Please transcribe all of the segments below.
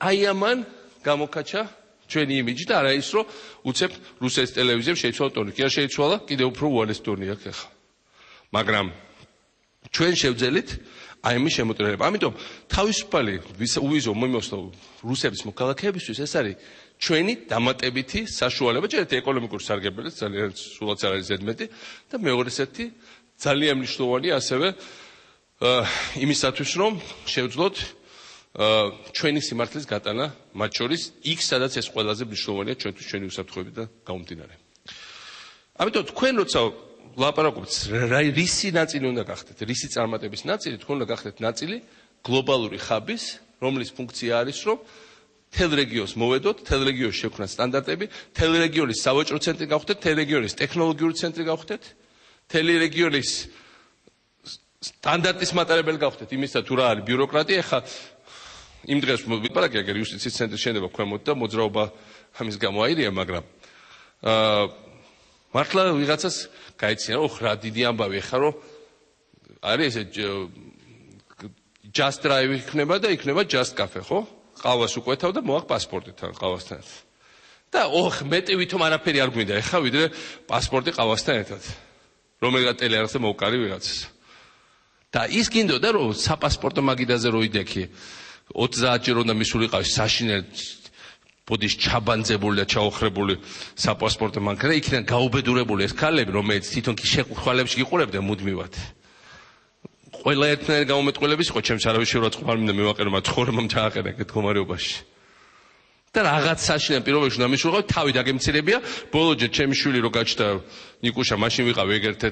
აი ამან გამოკაჩა ჩვენი იმიჯი და არა ის რომ უცებ რუსეთის ტელევიზიამ შეიცვალა ტონი. კი არ შეიცვალა, კიდევ უფრო უარეს ტონი აქვს ახლა. მაგრამ ჩვენ შევძელით აი ამის შემოტრიალება. ამიტომ თავისუფალი უვიზო მომოსვლა რუსების მოქალაქეებისთვის ეს არის ჩვენი დამატებითი საშუალება, ჯერეთ ეკონომიკური სარგებლობა ძალიან სულაც არ არის ზედმეტი და მეორესეთი ძალიან მნიშვნელოვანია ასევე იმისათვის რომ შევძლოთ ჩვენი სიმართლის გატანა მათ შორის იქ სადაც ეს ყველაზე მნიშვნელოვანია ჩვენთვის ჩვენი უსაფრთხოებიდან გამომდინარე. ამიტომ თქვენ როცა ლაპარაკობთ რისი ნაწილი უნდა გახდეთ, რისი წარმატების ნაწილი, თქვენ უნდა გახდეთ ნაწილი გლობალური ხაბის, რომლის ფუნქცია არის რომ თელ რეგიონს მოვედოთ, თელ რეგიონში შექმნათ სტანდარტები, თელ რეგიონის სავაჭრო ცენტრი გავხდეთ, თელ რეგიონის ტექნოლოგიური ცენტრი გავხდეთ, თელი რეგიონის სტანდარტის მატარებელი გავხდეთ, იმისა თუ რა არის ბიუროკრატია, ხა იმ დღეს ვიპარაკე აგერ იუსტიციის ცენტრის შენება ქვემოთ და მოძრაობა ამის გამო აირია, მაგრამ მართლა ვიღაცას გაეცინა, ოხ რა დიდი ამბავი ხა რომ არის ეს just drive იქნება და იქნება just cafe, ხო? ყავას უკვეთავ და მოაქვს პასპორტი თან ყავასთან. და ოხ მეტი ვითომ არაფერი არ გვინდა ეხა ვიდრე პასპორტი ყავასთან ერთად. რომელიღაც ტელეარხზე მოვკარი ვიღაცას. და ის გინდოდა რომ საპასპორტო მაგიდაზე რო იდექი 30-ჯერ უნდა მისულიყავი საშინელ ბოდიშ ჩაბანძებული და ჩაოხრებული საპასპორტო მანქანა, იქიდან გაუბედურებული ეს ქალები, რომელიც თვითონ კი შეყვალებში გიყურებდნენ მუდმივად. ყველა ერთნაირი გამომეტყველების იყო, ჩემს არავის შეურაცხყოფა არ მინდა მივაყენო, მაგრამ ცხოვრებამ ჩააყენა ეგეთ მდგომარეობაში. და რაღაც საშინელ პირობებში უნდა მისულიყავი, თავი დაგემცირებია, ბოლოჯერ ჩემი შვილი რო გაჩნდა ნიკუშა, მაშინ ვიყავი ეგ ერთ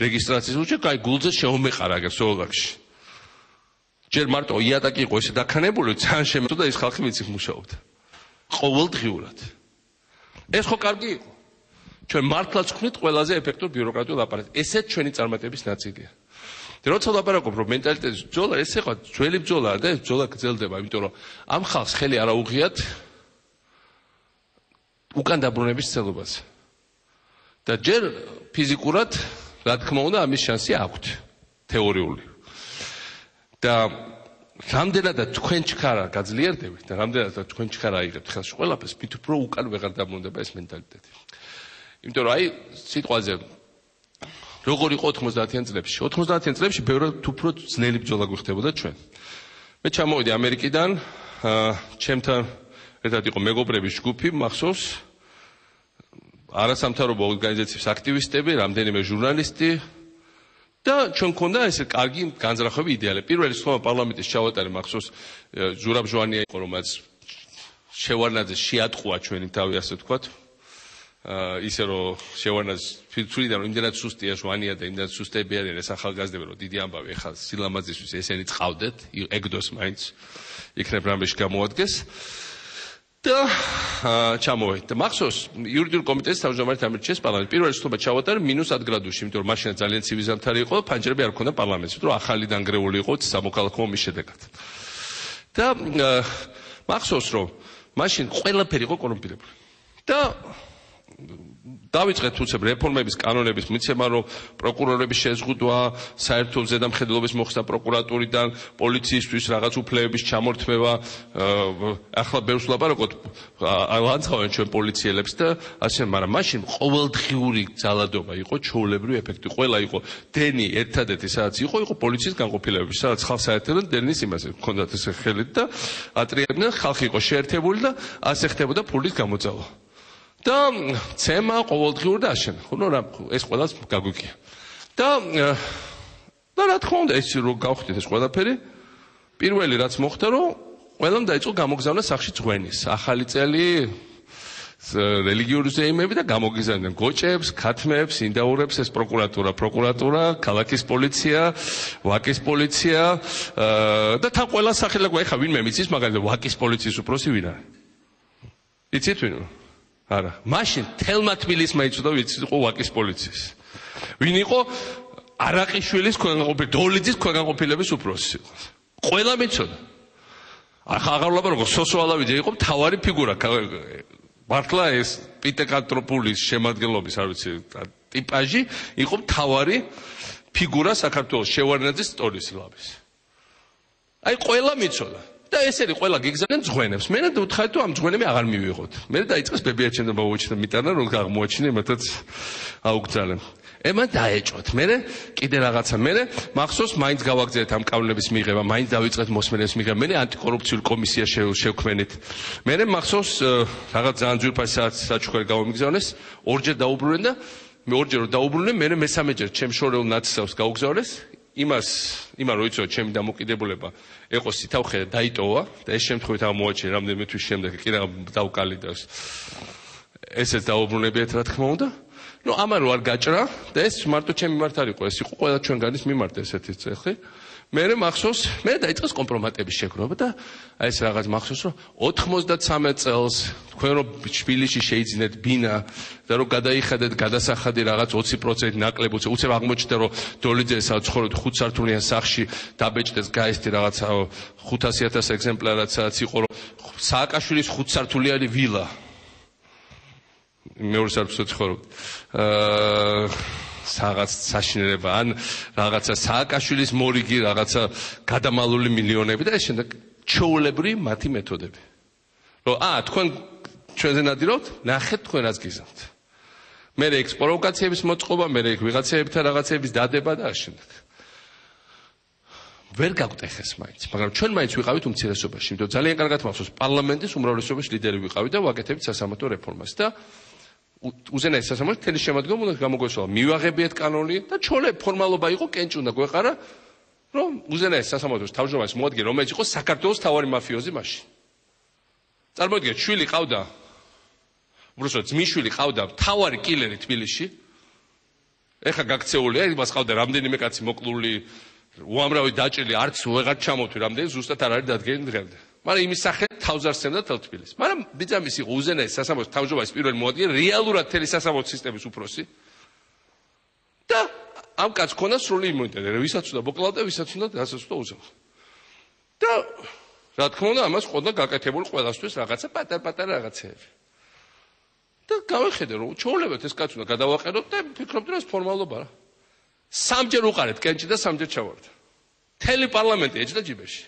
რეგისტრაციის უჩე, კაი გულზე შეომეყარა ეგ სოლოგში. ჯერ მარტო იატაკი იყო ესე დაქანებული, ძალიან შემეწო და ის ხალხი ვიცი მუშაობდა. ყოველდღიურად. ეს ხო კარგი იყო. ჩვენ მართლაც ვქნით ყველაზე ეფექტურ ბიუროკრატიულ აპარატს. ესეც ჩვენი წარმატების ნაწილია. და როცა ლაპარაკობ რომ მენტალიტეტის ბრძოლა, ეს იყო ძველი ბრძოლაა და ეს ბრძოლა გრძელდება, იმიტომ რომ ამ ხალხს ხელი არ აუღიათ უკან დაბრუნების ცდილობაზე. და ჯერ ფიზიკურად, რა თქმა უნდა, ამის შანსი აქვთ, თეორიული. და რამდენადაც თქვენ ჩქარა გაძლიერდებით და რამდენადაც თქვენ ჩქარა აიღებთ ხელში ყველაფერს, მით უფრო უკან ვეღარ დაბრუნდება ეს მენტალიტეტი. იმიტომ რომ აი სიტყვაზე როგორ იყო 90-იან წლებში? 90-იან წლებში ბევრად უფრო ძნელი ბრძოლა გვიხდებოდა ჩვენ. მე ჩამოვედი ამერიკიდან, ჩემთან ერთად იყო მეგობრების ჯგუფი, მახსოვს, არასამთავრობო ორგანიზაციის აქტივისტები, რამდენიმე ჟურნალისტი და ჩვენ გქონდა ესე კარგი განზრახები იდეალები. პირველი სხვა პარლამენტის ჩავატარე მახსოვს ზურაბ ჟვანია იყო, რომელიც შევარნაძე შეატყუა ჩვენი თავი, ასე ვთქვათ. ისე რომ შევარნაძის თვითიდან იმდენად სუსტია ჟვანია და იმდენად სუსტები არიან ეს ახალგაზრდები, რომ დიდი ამბავი ახლა სილამაზისთვის ესენი წავდეთ, ეგდოს მაინც იქნებ რამეში გამოადგეს. და ჩამოვედი. მახსოვს იურიდიულ კომიტეტის თავმჯდომარედ ამერჩიეს პარლამენტში. პირველი სიტყვა ჩავატარე -100 გრადუსში, იმიტომ რომ მაშინ ძალიან ცივი ზამთარი იყო, ფანჯრები არ ქონდა პარლამენტში, რომ ახალი დანგრეული იყო სამოქალაქო ომის შედეგად. და მახსოვს რომ მაშინ ყველაფერი იყო კორუმპირებული. და დავიწყეთ უცებ რეფორმების კანონების მიცემა, რომ პროკურორების შეზღუდვა, საერთო ზედამხედველობის მოხსნა პროკურატურიდან, პოლიციისთვის რაღაც უფლებების ჩამორთმევა, ახლა ბევრს ვლაპარაკობთ, ლანძღავენ ჩვენ პოლიციელებს და ასე, მაგრამ მაშინ ყოველდღიური ძალადობა იყო, ჩვეულებრივი ეფექტი. ყველა იყო დენი ერთადერთი სადაც იყო პოლიციის განყოფილებები, სადაც ხალხს აერთებდნენ დენის იმაზე, ჰქონდათ ესე ხელით და ატარებდნენ, ხალხი იყო შეერთებული და ასე ხდებოდა ფულის გამოწვევა. და ცემა ყოველდღიურ და აშენა. ხო, რა ეს ყველას გაგვიქია. და რა თქმა უნდა, ეს რო გავხდით ეს ყველაფერი, პირველი რაც მოხდა, რომ ყველამ დაიწყო გამოგზავნა სახში ძღვენის. ახალი წელი, რელიგიური ზეიმები და გამოგიზავდნენ გოჭებს, ქათმებს, ინდაურებს, ეს პროკურატურა, ქალაქის პოლიცია, ვაკის პოლიცია და თან ყველა სახელი ეხა ვინმე მიცის, მაგალითად ვაკის პოლიციის უფროსი ვინ არის? იცით ვინ? არა, მაშინ თელმა თბილისმა იცოდა ვინც იყო ვაკის პოლიციის. ვინ იყო არაყიშვილის ქვემდებარე დოლიძის ქვემდებარების უფროსი. ყველა მიცოდა. ახლა აღარ ვლაპარაკობ, სოსო ალავიძე იყო მთავარი ფიგურა. მართლა ეს პიტეკანტროპულის შემადგენლობის, არ ვიცი, ტიპაჟი იყო მთავარი ფიგურა საქართველოს შევარნაძის სტორიის ლაბის. აი ყველა მიცოდა. და ესენი ყველა გიგზავნენ ძღვენებს. მე ვთხარი თუ ამ ძღვენები აღარ მივიღოთ. მე დაიწყეს ბებიაჩემ და ბაბუაჩემ მიტანა რომ აღმოაჩინე მათაც აუგზალენ. ემან დაეჭოთ. მე კიდე რაღაცა მე მახსოვს მაინც გავაგზავნეთ ამ კანონების მიღება, მაინც დავიწყეთ მოსმენების მიღება. მე ანტიკორუფციული კომისია შევქმნით. მე მახსოვს რაღაც ძალიან ძვირფასი საჩუქარი გამომიგზავნეს, ორჯერ დაუბრუნდნენ და მე ორჯერ რომ დაუბრუნდნენ, მე მესამეჯერ ჩემ შორეულ ნაცისავს გაუგზავნეს. იმან რო იცოდა ჩემი დამოკიდებულება ეყო სითავხედე დაიტოვა და ეს შემთხვევით აღმოაჩინა რამდენიმე თვის შემდეგ კიდე დავკალი და ესეც დაუბრუნებიათ რა თქმა უნდა. ნუ ამან რო არ გაჭრა და ეს მარტო ჩემი მიმართ არ იყო, ეს იყო ყველა ჩვენგანის მიმართ ესეთი წეხი. მე მახსოვს, მე დაიწყეს კომპრომატების შეგროვა და აი ეს რაღაც მახსოვს რომ 93 წელს თქვენ რომ თბილისში შეიძინეთ ბინა და რომ გადაიხადეთ გადასახადი რაღაც 20% ნაკლებ უცებ აღმოჩნდა რომ დოლიძეს ცხოვრობთ 5 სართულიან სახლში დაბეჭდეს გაესტი რაღაც 500,000 ეგზემპლარაცაც იყო რომ სააკაშვილის 5 სართულიანი ვილა მეორე სართულზე ცხოვრობთ რაღაც საშინელება ან რაღაცა სააკაშვილის მორიგი რაღაცა გადამალული მილიონები და ეს შემდეგ ჩაოლებრი მათი მეთოდები რომ თქვენ ჩვენზე ნადირობთ ნახეთ თქვენ რაც გიზამთ მე ეგ პროვოკაციების მოწყობა მე ეგ ვიღაცებთან რაღაცების დადება და ამ შემდეგ ვერ გაგვტეხეს მაინც მაგრამ ჩვენ მაინც ვიყავით უმცირესობაში იმიტომ ძალიან კარგად მახსოვს პარლამენტის უმრავლესობის ლიდერი ვიყავით და ვაკეთებთ სასამართლო რეფორმას და უზენაეს სასამართლოს თელი შემადგენლობა უნდა გამოგვეცვალა მივაღებიეთ კანონი და ჩოლე ფორმალობა იყო კენჭი უნდა გვეყარა რომ უზენაეს სასამართლოს თავმჯდომარის მოადგილე რომელიც იყო საქართველოს თავარი მაფიოზი მაშინ წარმოიდგინეთ შვილი ყავდა უბრალოდ ძმისშვილი ყავდა თავარი კილერი თბილისში ეხა გაქცეულია იმას ყავდა რამდენიმე კაცი მოკლული უამრავი დაჭრილი არც ვეღარ ჩამოთვი რამდენი ზუსტად არ არის დადგენილი დღემდე მაგრამ იმის სახე თავს არ სცემდა თელ თბილისს მაგრამ ბიძამის იყო უზენაეს სასამართლოს თავმჯდომარის პირველი მოადგილე რეალურად თელი სასამართლო სისტემის უფროსი და ამ კაცს ქონდა სრული იმუნიტეტი ვისაც უნდა მოკლავდა და ვისაც უნდა გასაცდო უზენაეს და რა თქმა უნდა ამას ყოდა გაკეთებული ყველასთვის რაღაცა პატარ-პატარა რაღაცეები და გავეხედე რომ ჩაოლებეთ ეს კაც უნდა გადავაყენოთ და ფიქრობდი რომ ეს ფორმალობა რა სამჯერ უყარეთ კენჭი და სამჯერ ჩავარდა თელი პარლამენტი ეჭდა ჯიბეში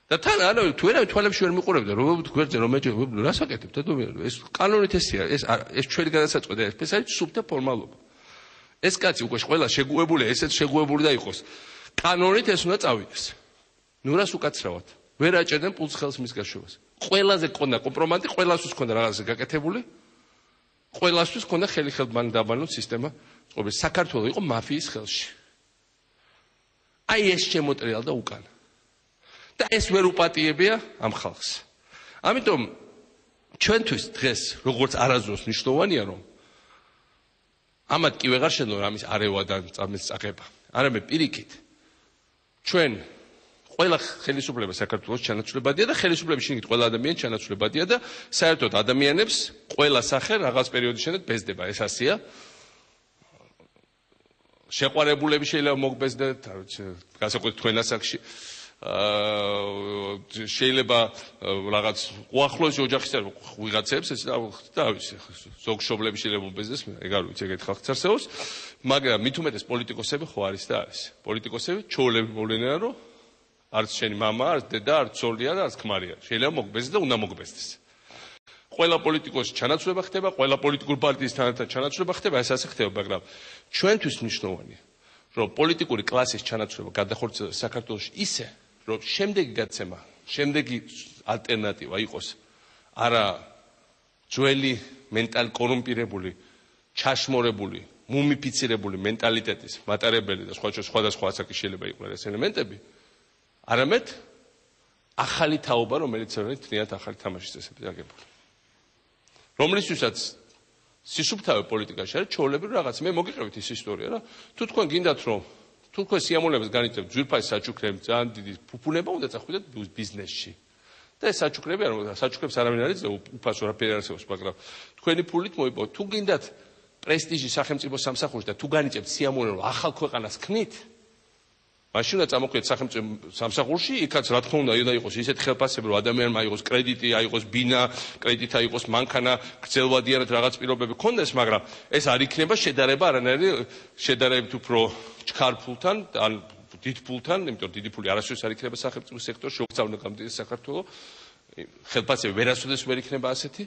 და თან არა თუ ერავინ თვალებში ვერ მიყურებდა რომ გვერდზე რომ ეჭე რას აკეთებთ და ეს კანონით ესია ეს ჩვენი გადასაწყვეტია ეს არის სუფთა ფორმალობა ეს კაცი უკვე ყველა შეგუებულია ესეც შეგუებული და იყოს კანონით ეს უნდა წავიდეს ნუ რას უკაცრავად ვერ აჭერდნენ პულს ხელს მის გაშვებას ყველაზე ყონდა კომპრომატი ყველასთვის ყონდა რაღაცა გაკეთებული ყველასთვის ყონდა ხელი-ხელბანი დაბანო სისტემა წყობილ საქართველოს იყო მაფიის ხელში აი ეს შემოტრიალდა უკან და ეს ვერ უპატიებია ამ ხალხს ამიტომ ჩვენთვის დღეს როგორც არაზოს ნიშნავენია რომ ამათ კი ვეღარ შენდო ამის არევადან წამის წაღება არამედ პირიქით ჩვენ ყველა ხელისუფლება საქართველოს ჩანაცვლებადია და ხელისუფლების შიგნით ყველა ადამიანი ჩანაცვლებადია და საერთოდ ადამიანებს ყველა სახე რაღაც პერიოდის შემდეგ ბეზდება ეს ასია შეყვარებულები შეიძლება მოგბეზდეთ განსაკუთრებით თქვენ ასაკში შეიძლება რაღაც უახლოესი ოჯახის ვიღაცებს ეს და ზოგ შობლები შეიძლება მობეზდეს ეგ არ ვიცი ეგეთ ხალხს არსებობს მაგრამ მით უმეტეს პოლიტიკოსები ხო არის და არის პოლიტიკოსები ჩაოლები მოვლენია რომ არც შენი მამა, არც დედა, არც ცოლია და არც ქმარია. შეიძლება მოგბეზდეს და უნდა მოგბეზდეს. ყველა პოლიტიკოსი ჩანაცვლება ხდება, ყველა პოლიტიკური პარტიის თანათან ჩანაცვლება ხდება, ეს ასე ხდება, მაგრამ ჩვენთვის მნიშვნელოვანია, რომ პოლიტიკური კლასის ჩანაცვლება გადახორციელდეს საქართველოში ისე, რომ შემდეგი გაცემა, შემდეგი ალტერნატივა იყოს არა ძველი მენტალი კორუმპირებული, ჩაშმორებული, მუმიფიცირებული მენტალიტეტის მატარებელი და სხვადასხვა ასაკის შეიძლება იყვნენ ეს ელემენტები. არამედ ახალი თაობა, რომელიც თნიათ ახალი თამაშის წესებით აგებული. რომლისთვისაც სისუფთავე პოლიტიკაში არის ჩაოლებრივ რაღაც. მე მოგიყევით ის ისტორია რა. თუ თქვენ გინდათ რომ თუ თქვენ სიამოვნებას განიცდებთ ძვირფასი საჩუქრები, ძალიან დიდი ფუფუნება უნდა წახვიდეთ ბიზნესში. და ეს საჩუქრები არ უნდა საჩუქრებს არავინ არ იძლევა უფასო რაფერი არსებობს, მაგრამ თქვენი ფულით მოიპოვოთ. თუ გინდათ პრესტიჟი სახელმწიფო სამსახურში და თუ განიცდებთ სიამოვნება რომ ახალ ქვეყანას ქმნით მაშინ უნდა წამოხვიდეთ სახელმწიფო სამსახურში, იქაც რა თქმა უნდა იყოს ისეთ ხელფასები, რომ ადამიანმა აიღოს კრედიტი, აიღოს ბინა, კრედიტი აიღოს მანქანა, გრძელვადიანად რაღაც პირობები ქონდეს, მაგრამ ეს არ იქნება შედარება არანაირი შედარებით უფრო ჩქარფულთან, ან დიდ ფულთან, იმიტომ დიდი ფული არასოდეს არ იქნება სახელმწიფო სექტორში, როგორც უნდა გამდგეს საქართველოს, ხელფასები ვერასოდეს ვერ იქნება ასეთი.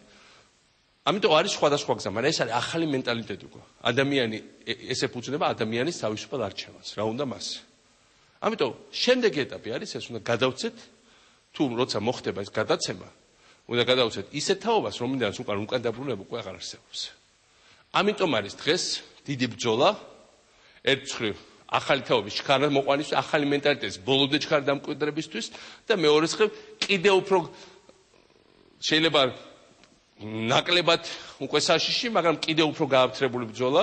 ამიტომ არის სხვადასხვა გზა, მაგრამ ეს არის ახალი მენტალიტეტი უკვე. ადამიანი ეს ეფუძნება ადამიანის თავისუფალ არჩევანს, რა უნდა მას. ამიტომ შემდეგი ეტაპი არის ეს უნდა გადავცეთ თუ როცა მოხდება ეს გადაცემა, უნდა გადავცეთ ისეთ თაობას, რომლიდანაც უკან დაბრუნება უკვე აღარ არსებობს. ამიტომ არის დღეს დიდი ბრძოლა ერთ მხრივ ახალი თაობის ჩქარა მოყვანისთვის, ახალი მენტალიტეტის ბოლომდე ჩქარა დამკვიდრებისთვის და მეორე მხრივ კიდევ უფრო შეიძლება ნაკლებად უკვე საშიში, მაგრამ კიდევ უფრო გააფთრებული ბრძოლა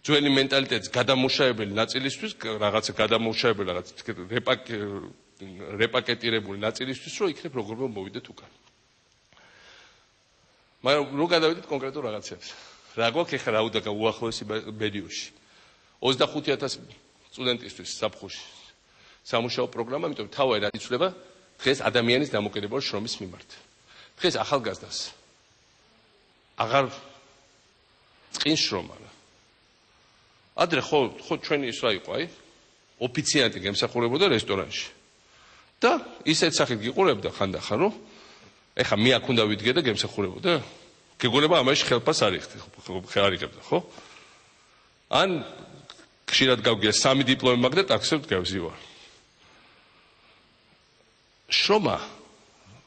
ძველი მენტალიტეტის გადამუშავებელი ნაწილისთვის, რაღაცა გადამუშავებელი, რაღაც რეპაკეტირებული ნაწილისთვის, რომ იქნებ როგორ მოვიდეთ უკან. მაგრამ რო გადავიდეთ კონკრეტულ რაღაცებს. რა გვაქვს ახლა რა უნდა უახლოესი მედიუში. 25,000 სტუდენტისთვის საფხუში სამუშაო პროგრამა, იმიტომ თავი რა იცვლება დღეს ადამიანის დამოკიდებელ შრომის მიმართ. დღეს ახალგაზრდას აღარ წინ შრომა. ადრე ხო ჩვენი ის რა იყო, აი, ოფიციანტი გემსახურებოდა რესტორანში. და ისეთ სახით გიყურებდა ხანდახან, რომ ეხა მე აქ უნდა ვიდგე და გემსახურებოდა. გეგონება ამაში ხელფას არ იღებდა, ხო? ან ხშირად გავგია 3 დიპლომი მაქვს და ტაქსივ გავზივარ. შრომა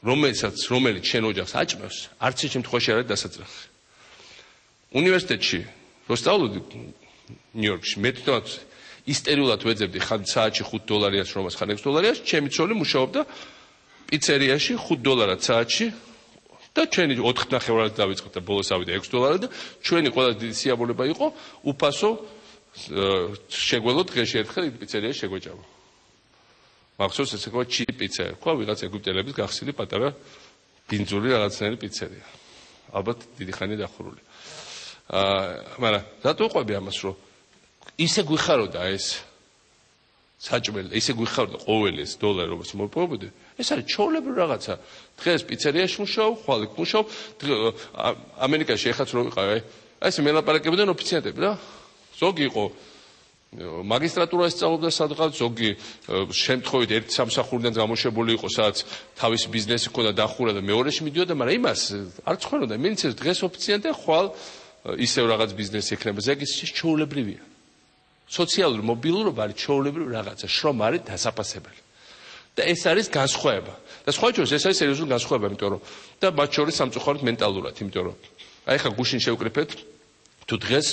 რომელიც შენ ოჯახს აჭმევს, არც ერთ შემთხვევაში არ არის დასაწყისი. უნივერსიტეტში რო სწავლობდი ნიუ-იორკში, მე თვითონ ისტორიულად ვეძებდი ხან საათში $5 შრომას, ხან $6, ჩემი ცოლი მუშაობდა პიცერიაში $5 საათში და ჩვენი 4.5 დავიწყეთ და ბოლოს ავიდა $6 და ჩვენი ყველაზე დიდი სიამოვნება იყო უფასო შეგველოთ დღეში ერთხელ პიცერიაში შეგვეჭამა. მახსოვს ესე თქვა ჩი პიცერია, თქვა ვიღაც ეგვიპტელების გახსილი პატარა ბინძური რაღაცნაირი პიცერია. ალბათ დიდი ხანი დახურული. მაგრამ რატო ყვები ამას, რომ ისე გვიხაროდა ეს საჭმელი, ისე გვიხაროდა ყოველი ეს $, როგორც მოპოვებდი, ეს არის ჩაოლებრივი რაღაცა. დღეს პიცერიაში მუშაობ, ხვალ იქ მუშაობ, ამერიკაში ეხაც რო ვიყავ, ეს მელაპარაკებდნენ ოფიციანტები რა. ზოგი იყო მაგისტრატურას სწავლობდა სადღაც, ზოგი შემთხვევით ერთ სამსახურიდან გამოშვებული იყო, სადაც თავისი ბიზნესი ჰქონდა დახურა და მეორეში მიდიოდა, მაგრამ იმას არ ცხოველოდა. მეც ეს დღეს ოფიციანტია, ხვალ ისევ რაღაც ბიზნესი ექნება, ზეგის ჩაოლებრივია. სოციალური მობილურობა არის ჩაოლებრივი რაღაცა, შრომა არის დასაფასებელი. და ეს არის განსხვავება. და სხვა შორის ეს არის სერიოზული განსხვავება, იმიტომ რომ და მათ შორის სამწუხაროდ მენტალურად, იმიტომ რომ აი ხა გუშინ შევკრიფეთ თუ დღეს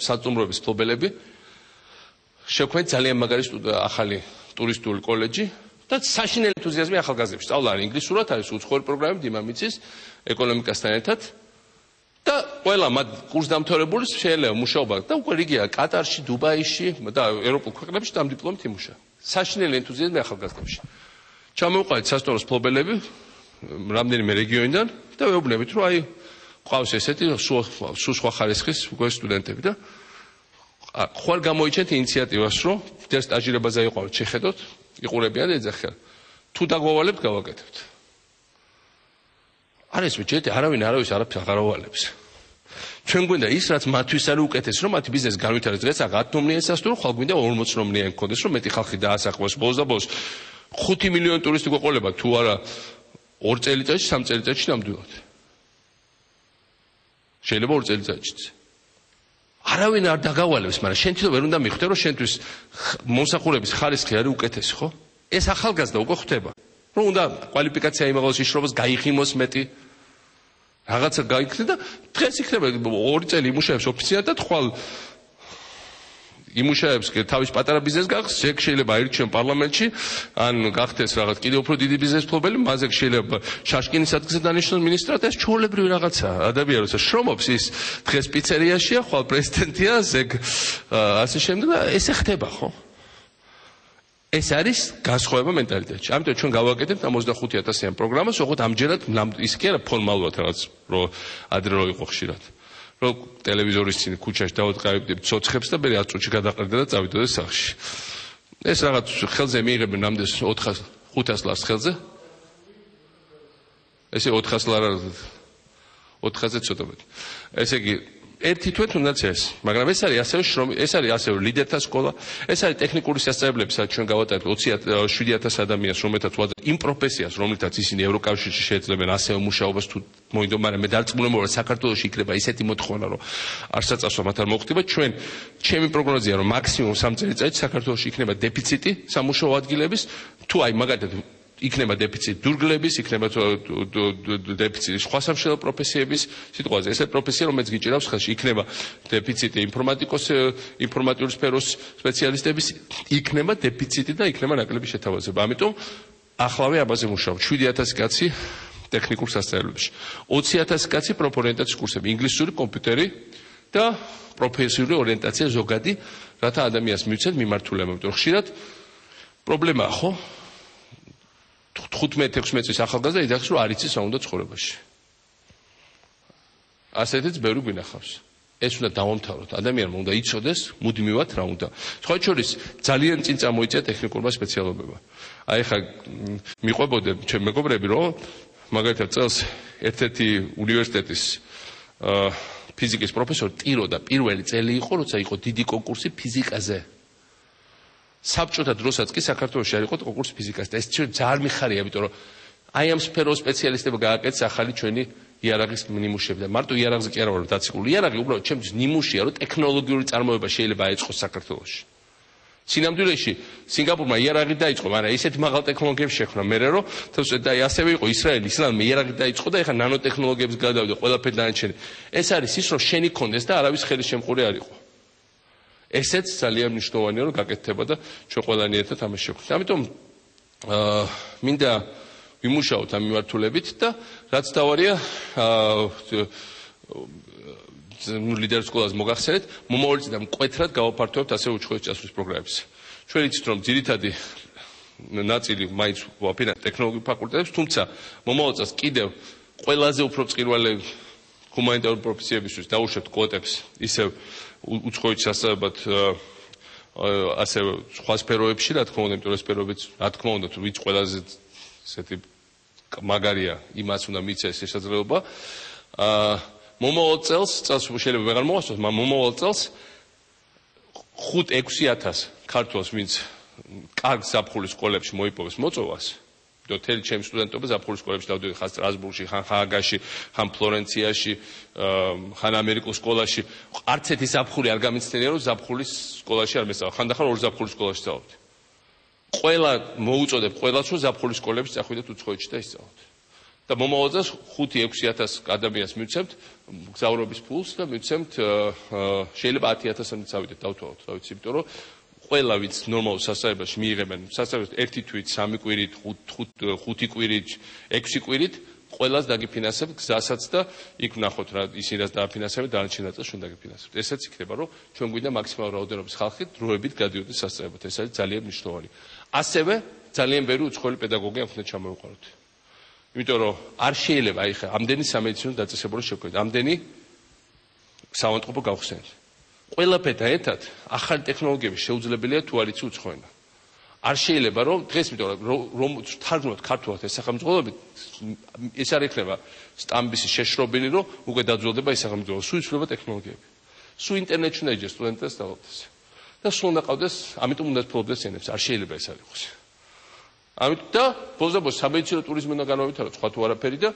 საწუმროების ფლობელები შექმნით ძალიან მაგარი ახალი ტურისტული კოლეჯი და საშინელი ენთუზიაზმი ახალგაზრდებში. სწავლა არის ინგლისურად, არის უცხოური პროგრამები, დიმამიცის, ეკონომიკასთან ერთად და ყველა მათ კურსდამთავრებულის შეიძლება მუშაობა და უკვე რიგია კატარში, დუბაიში და ევროპულ ქვეყნებში ამ დიპლომით იმუშავა. საშინელი ენთუზიაზმი ახალგაზრდებში. ჩამოვყავით სასწავლოს ფლობელები რამდენიმე რეგიონიდან და ვეუბნებით, რომ აი ყავს ესეთი სხვა ხარისხის უკვე სტუდენტები და ხვალ გამოიჩენთ ინიციატივას, რომ და სტაჟირებაზე იყავით, შეხედოთ, იყურებიან და ეძახიან. თუ დაგვავალებთ, გავაკეთებთ. არის მეჭედი, არავინ არავის არაფერს აღარ ავალებს. ჩვენ გვინდა ის, რაც მათთვის არის უკეთეს, რომ მათი ბიზნესი განვითარდეს. დღეს 10 ნომრიანი სასტუმრო, ხვალ გვინდა 40 ნომრიანი გქონდეს, რომ მეტი ხალხი დაასახვას ბოლოს და ბოლოს 5 მილიონი ტურისტი გვეყოლება, თუ არა 2 წელიწადში, 3 წელიწადში ნამდვილად. შეიძლება 2 წელიწადშიც. არავინ არ დაგავალებს, მაგრამ შენ თვითონ ვერ უნდა მიხვდე, რომ შენთვის მომსახურების ხარისხი არის უკეთესი, ხო? ეს ახალგაზრდა უკვე ხვდება. რომ უნდა კვალიფიკაცია იმაღალოს იშრობას, გაიხიმოს მეტი. რაღაცა გაიქცე და დღეს იქნება 2 წელი იმუშავებს ოფიციანტად, ხვალ იმუშავებს თავის პატარა ბიზნესს გახსნას, ეგ შეიძლება აირჩიონ პარლამენტში, ან გახდეს რაღაც კიდევ უფრო დიდი ბიზნეს ფლობელი, მასზე შეიძლება შაშკინის ადგილზე დანიშნოს მინისტრად, ეს ჩაოლებრივი რაღაცაა. ადამიანი როცა შრომობს, ის დღეს პიცერიაშია, ხვალ პრეზიდენტია, ზეგ ასე შემდეგ და ესე ხდება, ხო? ეს არის განსხვავება მენტალიტეტში. ამიტომ ჩვენ გავაკეთებთ ამ 25,000-იან პროგრამას, ოღონდ ამჯერად ის კი არა ფორმალურად რაღაც, რომ ადრე რო იყო ხშირად. რომ ტელევიზორის წინ ქუჩაში დავატყავებდი ცოცხებს და მე 10 წუთში გადაყრდა და წავიდოდი სახლში. ეს რაღაც ხელზე მიიღებენ ნამდვილს 500 ლარს ხელზე. ესე 400 ლარ 400-ზე ცოტა მეტი. ესე იგი ერთი თვეთ უნდაც ეს, მაგრამ ეს არის ასევე ლიდერთა სკოლა, ეს არის ტექნიკური სასწავლებლები, სადაც ჩვენ გავატარეთ 27,000 ადამიანს, რომელთაც ვაძლევთ იმ პროფესიას, რომელთაც ისინი ევროკავშირში შეეძლებენ ასევე მუშაობას თუ მოინდო, მაგრამ მე დარწმუნებული ვარ, საქართველოში იქნება ისეთი მოთხოვნა, რომ არსაწასვა მათ არ მოხდება. ჩემი პროგნოზია, რომ მაქსიმუმ 3 წელიწადში საქართველოში იქნება დეფიციტი სამუშაო ადგილების, თუ აი მაგალითად იქნება დეფიციტი დურგლების, იქნება დეფიციტი სხვა სამშენებლო პროფესიების, სიტყვაზე ესეთ პროფესია, რომელიც გიჭირავს ხელში, იქნება დეფიციტი ინფორმატიული სფეროს სპეციალისტების, იქნება დეფიციტი და იქნება ნაკლები შეთავაზება. ამიტომ ახლავე აბაზე მუშაობ. 7,000 კაცი ტექნიკურ სასწავლებლებში, 20,000 კაცი პროფორიენტაციის კურსები, ინგლისური, კომპიუტერი და პროფესიული ორიენტაცია ზოგადი, რათა ადამიანს მივცეთ მიმართულება. იმიტომ ხშირად პრობლემაა, ხო? 15-16 წლის ახალგაზრდა იძახის, რომ არ იცის რა უნდა ცხოვრებაში. ასეთიც ბევრი გვინახავს. ეს უნდა დავამთავროთ. ადამიანმა უნდა იცოდეს მუდმივად რა უნდა. სხვა შორის ძალიან წინ წამოიწია ტექნიკურმა სპეციალობებმა. აი ხა მიყვებოდნენ ჩემი მეგობრები, რომ მაგალითად წელს ერთ-ერთი უნივერსიტეტის ფიზიკის პროფესორი ტიროდა პირველი წელი იყო, როცა იყო დიდი კონკურსი ფიზიკაზე. საბჭოთა დროსაც კი საქართველოში არ იყო კონკურსი ფიზიკაზე და ეს ძალიან მიხარია, იმიტომ რომ აი ამ სფეროს სპეციალისტებმა გააკეთეს ახალი ჩვენი იარაღის ნიმუშები და მარტო იარაღზე კი არა ვარ დაციკული. იარაღი უბრალოდ ჩემთვის ნიმუშია, რომ ტექნოლოგიური წარმოება შეიძლება აეწყოს საქართველოში. სინამდვილეში სინგაპურმა იარაღი დაიწყო, მაგრამ ისეთ მაღალ ტექნოლოგიებს შექმნა, მერე რომ და ასევე იყო ისრაელი, ისლამმა იარაღი დაიწყო და ეხლა ნანოტექნოლოგიებს გადავიდა ყველაფერი დანარჩენი. ეს არის ის, რომ შენი კონდეს და არავის ხელის შემყური არ იყო. ესეც ძალიან მნიშვნელოვანია, რომ გაკეთდება და ჩვენ ყველანი ერთად ამას შევხვდით. ამიტომ მინდა ვიმუშაოთ ამ მიმართულებით და რაც დავარია ლიდერ სკოლას მოგახსენეთ, მომავალ წლიდან მკვეთრად გავაფართოვებთ ასე უცხოეთის წასვლის პროგრამებს. ჩვენ იცით, რომ ძირითადი ნაწილი მაინც ვაფინანსებთ ტექნოლოგიურ ფაკულტეტებს, თუმცა მომავალ წელს კიდევ ყველაზე უფრო წყირვალე ჰუმანიტარული პროფესიებისთვის დაუშვებთ კვოტებს, ისევ უცხოეთის სასწავლებად ასევე სხვა სფეროებში, რა თქმა უნდა, იმიტომ რომ სფეროებიც, რა თქმა უნდა, ვიც ყველაზე ესეთი მაგარია, იმას უნდა მიცეს შესაძლებლობა. მომავალ წელს შეიძლება ვეღარ მოვასწროს, მაგრამ მომავალ წელს 5-6,000 ქართველს, ვინც კარგ ზაფხულის სკოლებში მოიპოვეს მოწვევას, და თელი ჩემი სტუდენტობა ზაფხულის სკოლებში დავდივდი, ხან სტრასბურგში, ხან ჰააგაში, ხან ფლორენციაში, ხან ამერიკულ სკოლაში. არც ერთი ზაფხული არ გამიცდენია, რომ ზაფხულის სკოლაში არ მესწავლა. ხანდახან ორ ზაფხულის სკოლაში სწავლობდი. ყველა მოუწოდებ ყველას, რომ ზაფხულის სკოლებში წახვიდეთ უცხოეთში და ისწავლოთ. და მომავალ წელს 5-6,000 ადამიანს მივცემთ გზავრობის ფულს და მივცემთ შეიძლება 10,000-ამდე წავიდეთ, დავთვალოთ, რა ვიცი, იმიტომ რომ ყველა ვინც ნორმალურ სასწავლებელში მიიღებენ სასწავლებლად 1 თვით, 3 კვირით, 5 კვირით, 6 კვირით, ყველას დაგიფინანსებთ გზასაც და იქ ვნახოთ რა ისინი რაც დააფინანსებენ, დანარჩენ ნაწილს ჩვენ დაგიფინანსებთ. ესეც იქნება, რომ ჩვენ გვინდა მაქსიმალური რაოდენობის ხალხი დროებით გადიოდეს სასწავლებელად. ეს არის ძალიან მნიშვნელოვანი. ასევე ძალიან ბევრი უცხოელი პედაგოგი ამ ხნით ჩამოვიყვანოთ. იმიტომ რომ არ შეიძლება აი ხა ამდენი სამედიცინო დაწესებულებები შევქმნით, ამდენი საავადმყოფო გავხსენეთ. ყველაფერთან ერთად ახალი ტექნოლოგიები შეუძლებელია თუ არ იცი უცხო ენა. არ შეიძლება რომ დღეს იმიტომ რომ თარგმნოთ ქართულად ეს სახელმწიფოები ეს არ იქნება სტამბისი შეშრობილი რომ უკვე დაძველდება ეს სახელმწიფო სულ იცვლება ტექნოლოგიები. სულ ინტერნეტში უნდა იჯდეს სტუდენტებს სწავლობდეს. და სულ უნდა ყავდეს, ამიტომ უნდა ფლობდეს ენებს. არ შეიძლება ეს არ იყოს. ამით და ბოლოს სამედიცინო ტურიზმი უნდა განავითაროთ, სხვა თუ არაფერი და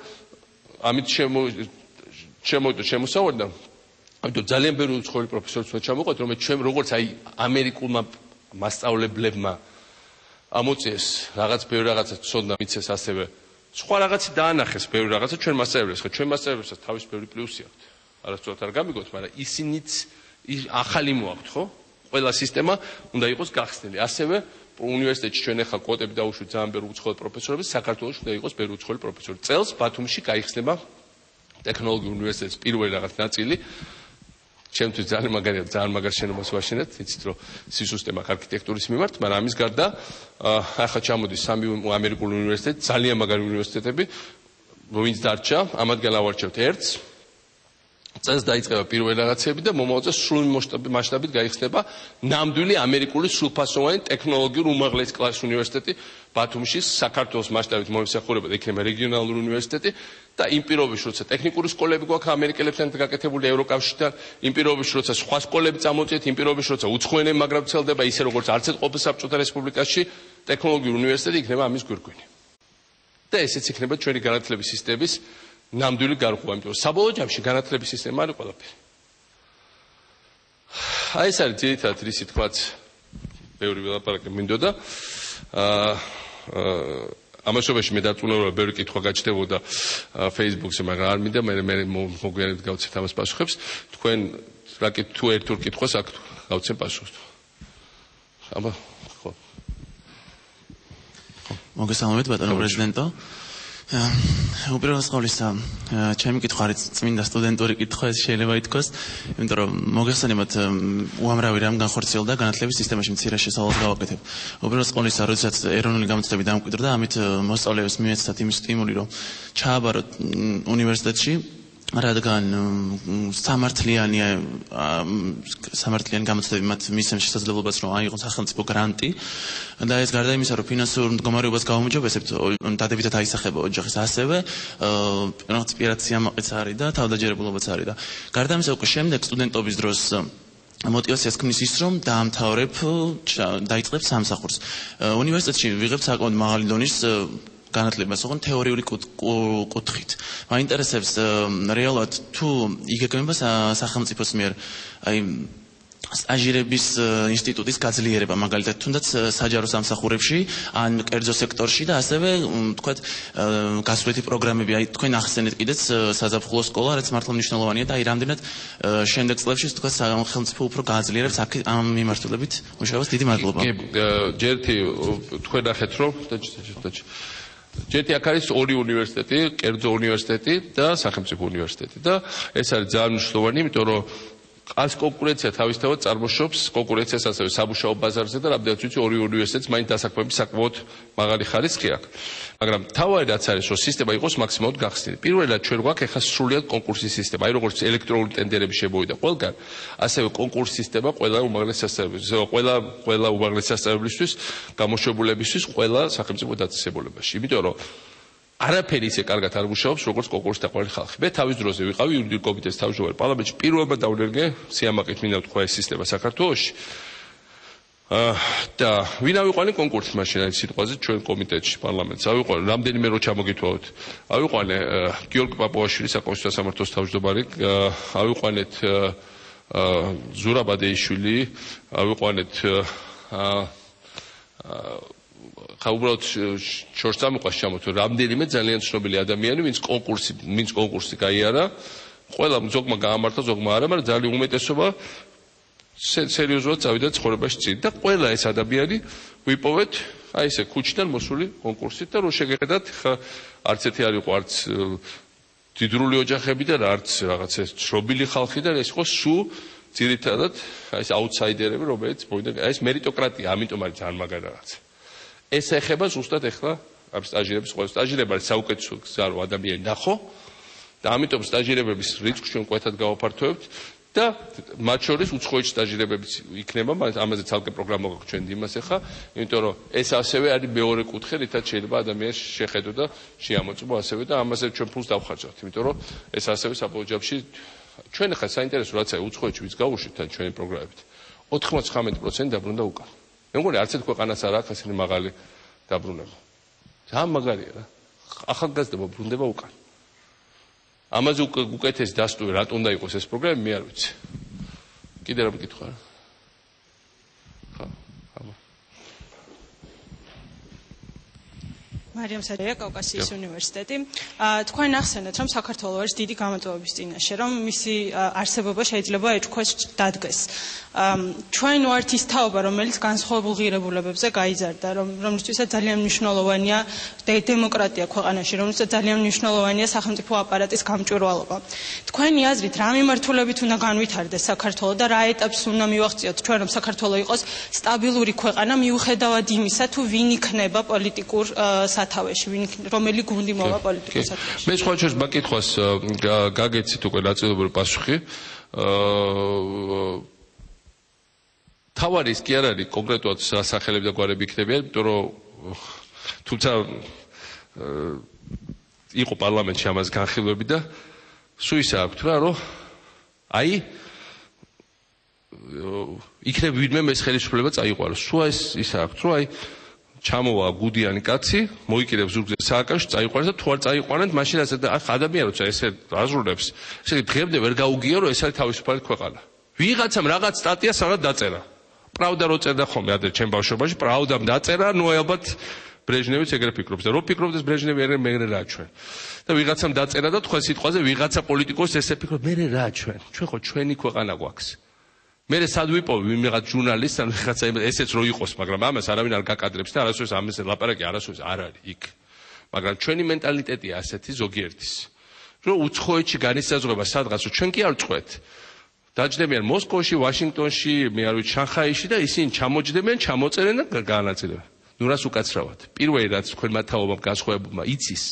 ამით შემოსავალი და ამიტომ ძალიან ბევრი უცხოელი პროფესორიც უნდა ჩამოვყოთ, რომელიც ჩვენ როგორც აი ამერიკულმა მასწავლებლებმა ამოწიეს რაღაც ბევრი რაღაცა ცოდნა მიცეს ასევე სხვა რაღაცი დაანახეს ბევრი რაღაცა ჩვენ მასწავლებლებს, ხო ჩვენ მასწავლებლებსაც თავის ბევრი პლუსი აქვს. არასწორად არ გამიგოთ, მაგრამ ისინიც ახალი მოაქვთ, ხო? ყველა სისტემა უნდა იყოს გახსნილი. ასევე უნივერსიტეტში ჩვენ ახლა კვოტები დაუშვით ძალიან ბევრი უცხოელი პროფესორების, საქართველოში უნდა იყოს ბევრი უცხოელი პროფესორი. წელს ბათუმში გაიხსნება ტექნოლოგიურ უნივერსიტეტის პირველი რაღაც ნაწილი. ჩემთვის ძალიან მაგარია, ძალიან მაგარ შენობას ვაშენეთ, იცით რომ სისუსტემა არქიტექტურის მიმართ, მაგრამ ამის გარდა ახლა ჩამოდის 3 ამერიკული უნივერსიტეტი, ძალიან მაგარი უნივერსიტეტები, ვინც დარჩა, ამათგან ავარჩევთ ერთს. წელს დაიწყება პირველი რაღაცები და მომავალ წელს სრული მასშტაბით გაიხსნება ნამდვილი ამერიკული სრულფასოვანი ტექნოლოგიური უმაღლესი კლასის უნივერსიტეტი ბათუმში, საქართველოს მასშტაბით მოიმსახურება იქნება რეგიონალური უნივერსიტეტი და იმ პირობებში, როცა ტექნიკური სკოლები გვაქვს ამერიკელებთან გაკეთებული ევროკავშირთან, იმ პირობებში, როცა სხვა სკოლები წამოწიეთ, იმ პირობებში, როცა უცხოენები მაგრამ ვრცელდება ისე როგორც არც ერთ ყოფილ საბჭოთა რესპუბლიკაში, ტექნოლოგიური უნივერსიტეტი იქნება ამის გვირგვინი. და ესეც იქნება ჩვენი განათლების სისტემის ნამდვილი გარღვევა, იმიტომ რომ საბოლოო ჯამში განათლების სისტემა არის ყველაფერი. აი ეს არის ძირითადად რისი თქვაც ბევრი ველაპარაკე მინდოდა. ამასობაში მე დარწმუნებული ბევრი კითხვა გაჩნდებოდა Facebook-ზე, მაგრამ არ მინდა მე მოგვიანებით გავცეთ ამას პასუხებს. თქვენ რა თუ ერთ-ორ კითხვას აქ გავცემ პასუხს. აბა ხო. მოგესალმებით ბატონო პრეზიდენტო. უპირველეს ყოვლისა, ჩემი კითხვა არის წმინდა სტუდენტური კითხვა, ეს შეიძლება ითქვას, იმიტომ რომ მოგეხსენებათ უამრავი რამ განხორციელდა განათლების სისტემაში მცირე შესავალს გავაკეთებ. უპირველეს ყოვლისა, როდესაც ეროვნული გამოცდები დამკვიდრდა, ამით მოსწავლეებს მიეცათ იმის სტიმული, რომ ჩააბაროთ უნივერსიტეტში, რადგან სამართლიანი გამოცდები მათ მისცემს შესაძლებლობას, რომ აიღოს სახელმწიფო გრანტი და ეს გარდა იმისა, რომ ფინანსურ მდგომარეობას გაუმჯობესებთ, დადებითად აისახება ოჯახის, ასევე რაღაც პირად სიამაყეც არის და თავდაჯერებულობაც არის და გარდა ამისა, უკვე შემდეგ სტუდენტობის დროს мотивაციას ქმნის ის, რომ დაიწყებ სამსახურს. უნივერსიტეტში ვიღებ საკმაოდ მაღალი დონის განათლებას, ოღონდ თეორიული კუთხით. მაინტერესებს რეალურად თუ იგეგმება სახელმწიფოს მიერ აი სტაჟირების ინსტიტუტის გაძლიერება, მაგალითად, თუნდაც საჯარო სამსახურებში, ან კერძო სექტორში და ასევე თქვათ გასვლითი პროგრამები, აი თქვენ ახსენეთ კიდეც საზაფხულო სკოლა, რაც მართლა მნიშვნელოვანია და აი რამდენად შემდეგ წლებში თქვათ სახელმწიფო უფრო გააძლიერებს ამ მიმართულებით მუშაობას. დიდი მადლობა. ჯერთი თქვენ ნახეთ რომ ჯერთი აქ არის ორი უნივერსიტეტი, კერძო უნივერსიტეტი და სახელმწიფო უნივერსიტეტი და ეს არის ძალიან მნიშვნელოვანი, იმიტომ რომ ეს კონკურენცია თავისთავად წარმოშობს კონკურენციას ასევე საბუშაო ბაზარზე და რამდენიც ვიცი ორი უნივერსიტეტს მაინც დასაქმების საკმაოდ მაღალი ხარისხი აქვს. მაგრამ თავი რაც არის, რომ სისტემა იყოს მაქსიმალურად გახსნილი. პირველად ჩვენ გვაქვს ეხლა სრულიად კონკურსის სისტემა, აი როგორც ელექტრონული ტენდერები შემოვიდა ყველგან, ასევე კონკურსის სისტემა ყველა უმაღლეს სასწავლებლისთვის, გამოშვებულებისთვის, ყველა სახელმწიფო დაწესებულებაში. იმიტომ რომ არაფერი ისე კარგად არ მუშაობს, როგორც კონკურსის დაყვანილი ხალხი. მე თავის დროზე ვიყავი იურიდიულ კომიტეტის თავმჯდომარე პარლამენტში, პირველად დავნერგე სიამაყით მინდა ვთქვა ეს სისტემა საქართველოში. და ვინ ავიყვანე კონკურსს მაშინ აი სიტყვაზე ჩვენ კომიტეტში პარლამენტს ავიყვანე რამდენიმე რო ჩამოგითხოვოთ. ავიყვანე გიორგი პაპუაშვილი საკონსტიტუციო სამართოს თავმჯდომარე, ავიყვანეთ ზურაბ ადეიშვილი, ავიყვანეთ უბრალოდ შორს წამოყვას ჩამოთო რამდენიმე ძალიან ცნობილი ადამიანი, ვინც კონკურსი გაიარა, ყველა ზოგმა გაამართა, ზოგმა არა, მაგრამ ძალიან უმეტესობა სერიოზულად წავიდა ცხოვრებაში წინ და ყველა ეს ადამიანი ვიპოვეთ აი ესე ქუჩიდან მოსული კონკურსით და რო შეგეხედათ, არც ერთი არ იყო არც დიდრული ოჯახები და არც რაღაცა ცნობილი ხალხი და ეს იყო სულ ძირითადად აი ეს აუთსაიდერები, რომელიც აი ეს მერიტოკრატია, ამიტომ არის ძალიან მაგარი რაღაცა. ეს ეხება ზუსტად ეხლა ამ სტაჟირების ყველა სტაჟირება არის საუკეთესო გზა რომ ადამიანი ნახო და ამიტომ სტაჟირებების რიცხვს ჩვენ კვეთად გავაფართოვებთ და მათ შორის უცხოეთში სტაჟირებებიც იქნება, ამაზე ცალკე პროგრამა გვაქვს ჩვენ იმას ეხა, იმიტომ რომ ეს ასევე არის მეორე კუთხე, რითაც შეიძლება ადამიანს შეხედო და შეამოწმო ასევე და ამაზე ჩვენ ფულს დავხარჯავთ, იმიტომ რომ ეს ასევე საბოლოო ჯამში ჩვენ ახლა საინტერესო რაცაა უცხოეთში ვიც გავუშვით თან ჩვენი პროგრამებით 99% დაბრუნდა უკან. მე მგონი არც ერთ ქვეყანას არ აქვს ასეთი მაღალი დაბრუნება. ძალიან მაგარია რა. ახალგაზრდა ბრუნდება უკან. ამაზე უკეთეს დასტური რატომ უნდა იყოს ეს პროგრამა, მე არ ვიცი. კიდე რა მეკითხა რა? მარიამ საჯია, კავკასიის უნივერსიტეტი. თქვენ ახსენეთ, რომ საქართველოს არის დიდი გამარჯვების წინაშე, რომ მისი არსებობა შეიძლება ეჭქვას დადგეს. ჩვენ ვართ ის თაობა, რომელიც განსხვავებულ ღირებულებებზე გაიზარდა, რომლისთვისაც ძალიან მნიშვნელოვანია დემოკრატია ქვეყანაში, რომლისთვისაც ძალიან მნიშვნელოვანია სახელმწიფო აპარატის გამჭვირვალობა. თქვენი აზრით, რა მიმართულებით უნდა განვითარდეს საქართველო და რა ეტაპს უნდა მივაღწიოთ ჩვენ, რომ საქართველო იყოს სტაბილური ქვეყანა, მიუხედავად იმისა, თუ ვინ იქნება პოლიტიკურ სათავეში, რომელი გუნდი მოვა პოლიტიკურ სათავეში. მე სხვა შორის მაკითხვას გაგეცით უკვე ნაწილობრივ პასუხი. თავარი ის კი არ არის კონკრეტულად სახელები და გვარები იქნებიან, იმიტომ რომ თუმცა იყო პარლამენტში ამას განხილვები და სულ ისა აქვთ რა, რომ აი იქნებ ვინმე მეც ხელისუფლება წაიყვანოს. სულ ისა აქვთ, რომ აი ჩამოვა გუდიანი კაცი, მოიკიდებს ზურგზე სააკაშს, წაიყვანოს და თუ არ წაიყვანეთ, მაშინ ადამიანი როცა ესე აზრულებს, ესე დღემდე ვერ გაუგია, რომ ეს არის თავისუფალი ქვეყანა. ვიღაცამ რაღაც სტატია სადაც დაწერა. Pravda რო წერდა ხოლმე ადრე ჩემ ბავშვობაში, Pravda-მ დაწერა, ნუ ალბათ ბრეჟნევიც ეგრე ფიქრობს და რო ფიქრობდეს ბრეჟნევი ეგრე რა ჩვენ. და ვიღაცამ დაწერა და თქვენ სიტყვაზე ვიღაცა პოლიტიკოსი ესე ფიქრობს, მე რა ჩვენ ხო ჩვენი ქვეყანა გვაქვს. მე სად ვიპოვი ვიღაც ჟურნალისტს ან ვიღაცა ესეც რო იყოს, მაგრამ ამას არავინ არ გაკადრებს და არასოდეს ამაზე ლაპარაკი არასოდეს არ არის იქ. მაგრამ ჩვენი მენტალიტეტია ასეთი ზოგიერთის. რომ უცხოეთში განისაზღვრება სადღაც რომ ჩვენ კი არ წყვეთ. დაჯდებიან მოსკოვში, ვაშინგტონში, მე არ ვიცი შანხაიში და ისინი ჩამოჯდებიან, ჩამოწერენ და გაანაწილებენ. ნუ რას უკაცრავად. პირველი რაც თქვენ მათაობამ განსხვავებულმა იცის,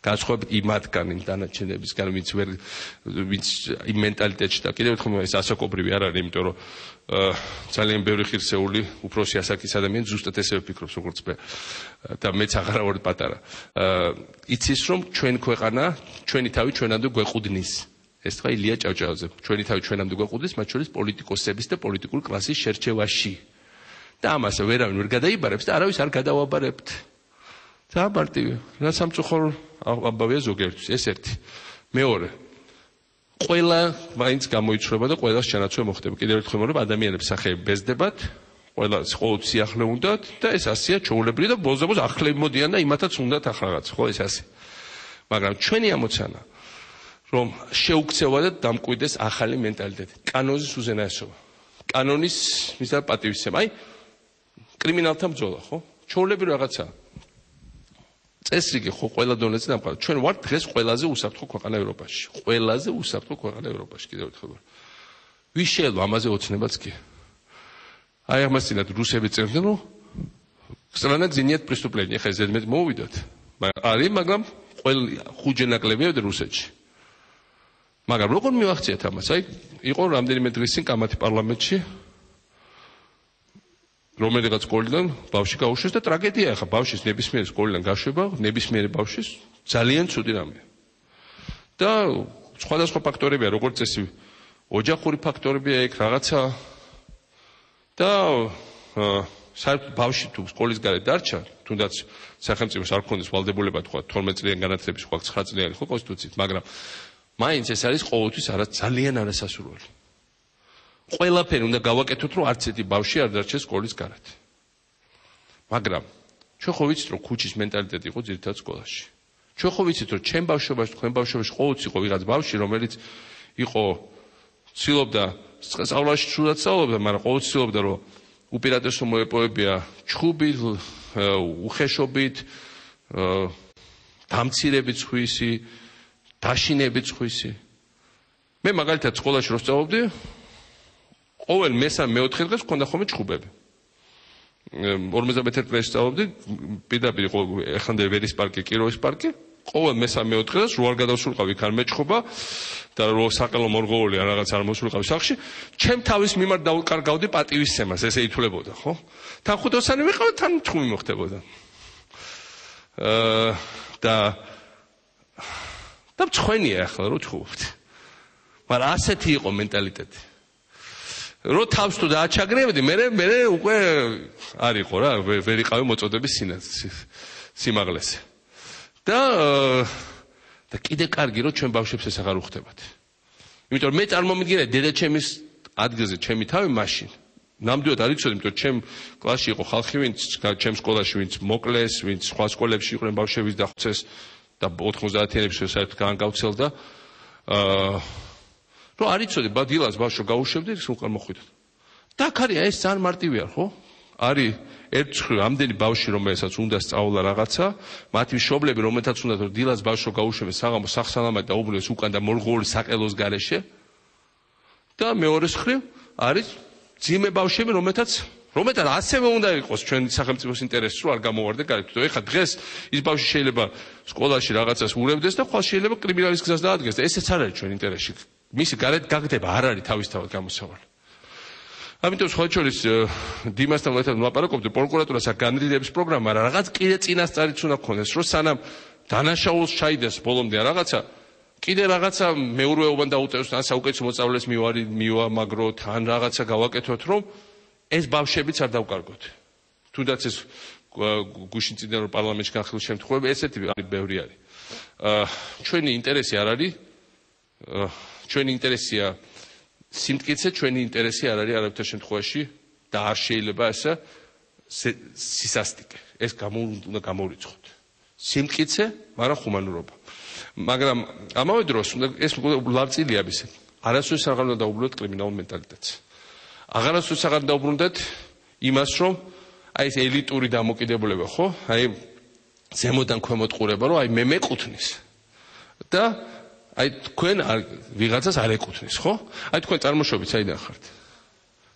განსხვავებით იმათგან, იმ დანარჩენებისგან, ვინც იმ მენტალიტეტში და კიდევ ერთხელ ეს ასაკობრივი არ არის, იმიტომ რომ ძალიან ბევრი ხირსეული, უფროსი ასაკის ადამიანი ზუსტად ესევე ფიქრობს, როგორც მე და მეც აღარა ვარ პატარა. იცის რომ ჩვენ ქვეყანა, ჩვენი თავი ჩვენამდე გვეყუდნის. ეს თქვა ილია ჭავჭავაძე. ჩვენი თავი ჩვენამდე გვეყუდნის, მათ შორის პოლიტიკოსების და პოლიტიკური კლასის შერჩევაში. და ამას ვერავინ ვერ გადაიბარებს და არავის არ გადავაბარებთ. და მარტივი, რა სამწუხარო ამბავია ზოგიერთთვის, ეს ერთი. მეორე. ყველა მაინც გამოიცვლება და ყველას ჩანაცვლება მოხდება. კიდევ ერთხელ ვიმეორებ, ადამიანებს სახეები ბეზდებათ, ყველას ყოველ სიახლე უნდათ და ეს ასეა ჩვეულებრივი და ბოლოს ახლები მოდიან და იმათაც უნდათ ახლა რაღაც, ხო ეს ასე. მაგრამ ჩვენი ამოცანა რომ შეუქცევა და დამკვიდრდეს ახალი მენტალიტეტი. კანონის უზენაესობა. კანონის მისდა პატივისცემა. აი კრიმინალთა ბრძოლა, ხო? ჩვეულებრივი რაღაცა. წესრიგი ხო ყველა დონეზე დამყარდა. ჩვენ ვართ დღეს ყველაზე უსაფრთხო ქვეყანა ევროპაში. ყველაზე უსაფრთხო ქვეყანა ევროპაში, კიდევ ერთხელ. ვის შეიძლება ამაზე ოცნებაც კი. აი ამას წინათ რუსები წერდნენ, რომ страна гзинет преступление. ხა ზედმეტ მოვიდოთ. არის, მაგრამ ყველა ხუჯე ნაკლებია რუსეთში. მაგრამ როგორ მივახციეთ ამას? აი იყო რამდენიმე დღის წინ კამათი პარლამენტში რომელიღაც სკოლიდან ბავშვი გაუშვეს და ტრაგედია ახლა ბავშვის ნებისმიერი სკოლიდან გაშვება, ნებისმიერი ბავშვის ძალიან ცუდი რამეა. და სხვადასხვა ფაქტორებია, როგორც წესი, ოჯახური ფაქტორებია ეგ რაღაცა და საერთოდ ბავშვი თუ სკოლის გარეთ დარჩა, თუნდაც სახელმწიფოს არ ქონდეს ვალდებულება თქვა 12 წლიანი განათლების ხო 9 წლიანი ხო კონსტიტუციით, მაგრამ მაინც ეს არის ყოველთვის ძალიან არასასურველი. ყველაფერი უნდა გავაკეთოთ, რომ არც ერთი ბავშვი არ დარჩეს სკოლის გარეთ. მაგრამ ჩვენ ხო ვიცით, რომ ქუჩის მენტალიტეტი იყო ძირითადად სკოლაში. ჩვენ ხო ვიცით, რომ ჩემ ბავშვობაში, თქვენ ბავშვობაში ყოველთვის იყო ვიღაც ბავშვი, რომელიც იყო ცდილობდა სწავლაში სულად სწავლობდა, მაგრამ ყოველთვის ცდილობდა, რომ უპირატესო მოეპოვებია ჩხუბით, უხეშობით, დამცირებით ხვისი, დაშინებით ხვისი. მე მაგალითად სკოლაში რო სწავლობდი, ყოველ მესამე-მეოთხე დღეს მქონდა ხოლმე ჩხუბები. 51 კლასში სწავლობდი, პირდაპირ იყო ეხანდე ვერის პარკი, კიროვის პარკი. ყოველ მესამე-მეოთხე დღეს რო არ გადავსულყავ იქ არ მეჩხობა და რო საყელო მორღოლი ან რაღაც არ მოსულყავ სახლში, ჩემ თავის მიმართ დავკარგავდი პატივისცემას, ესე ითვლებოდა, ხო? თან ხუთოსანი ვიყავ, თან ჩხუბი მოხდებოდა. და მწხვენია ახლა რო ჩხუბობთ. მაგრამ ასეთი იყო მენტალიტეტი. რო თავს თუ დააჩაგრებდი, მე უკვე არ იყო რა, ვერ იყავი მოწოდების სიმაღლეზე. და კიდე კარგი რომ ჩვენ ბავშვებს ეს აღარ უხდებათ. იმიტომ რომ მე წარმომიდგინე დედაჩემის ადგილზე ჩემი თავი მაშინ. ნამდვილად არ იცოდი, იმიტომ ჩემ კლასში იყო ხალხი, ვინც ჩემ სკოლაში ვინც მოკლეს, ვინც სხვა სკოლებში იყვნენ ბავშვების დახოცეს და 90-იანებში საერთოდ გაანგავრცელდა. რომ არ იცოდი, დილას ბავშვს გაუშვებდი, ის უკან მოხვიდოდ. და ხარია ეს ძალიან მარტივია, ხო? არის ერთხელ ამდენი ბავშვი, რომელსაც უნდა სწავლა რაღაცა, მათი მშობლები, რომელთაც უნდა რომ დილას ბავშვს გაუშვებენ საღამო სახსალამად და უბრუნდეს უკან და მორღოლი საყელოს გარეშე. და მეორე მხრივ არის ძიმე ბავშვები, რომელთაც რომელთან ასევე უნდა იყოს ჩვენ სახელმწიფოს ინტერესი რომ არ გამოვარდე გარეთ. ეხლა დღეს ის ბავშვი შეიძლება სკოლაში რაღაცას ურევდეს და ხვალ შეიძლება კრიმინალის გზას დაადგეს და ესეც არ არის ჩვენ ინტერესში. მისი გარეთ გაგდება არ არის თავისთავად გამოსავალი. ამიტომ სხვა შორის დიმასთან ერთად ვლაპარაკობდი პროკურატურას განრიდების პროგრამა რაღაც კიდე წინასწარიც უნდა გქონდეს რომ სანამ დანაშაულს ჩაიდეს ბოლომდე რაღაცა კიდე რაღაცა მეურვეობან დაუტევს ან საუკეთესო მოწავლეს მივამაგროთ ან რაღაცა გავაკეთოთ რომ ეს ბავშვებიც არ დავკარგოთ. თუნდაც ეს გუშინ წინდან პარლამენტში განხილვის შემთხვევები ესეთი არის ბევრი არის. ჩვენი ინტერესი არ არის ჩვენი ინტერესია სიმტკიცე ჩვენი ინტერესი არ არის არავითარ შემთხვევაში და არ შეიძლება ესე სისასტიკე. ეს უნდა გამოვიწყოთ. სიმტკიცე, მაგრამ ხუმანურობა. მაგრამ ამავე დროს ეს ლავწილია ისე. არასოდეს აღარ უნდა დაუბრუნდეთ კრიმინალურ მენტალიტეტს. აღარასოდეს აღარ დაუბრუნდეთ იმას, რომ აი ეს ელიტური დამოკიდებულება, ხო? აი ზემოდან ქვემოთ ყურება, რომ აი მე მეკუთვნის. და აი თქვენ ვიღაცას არ ეკუთვნის, ხო? აი თქვენ წარმოშობით საიდან ხართ?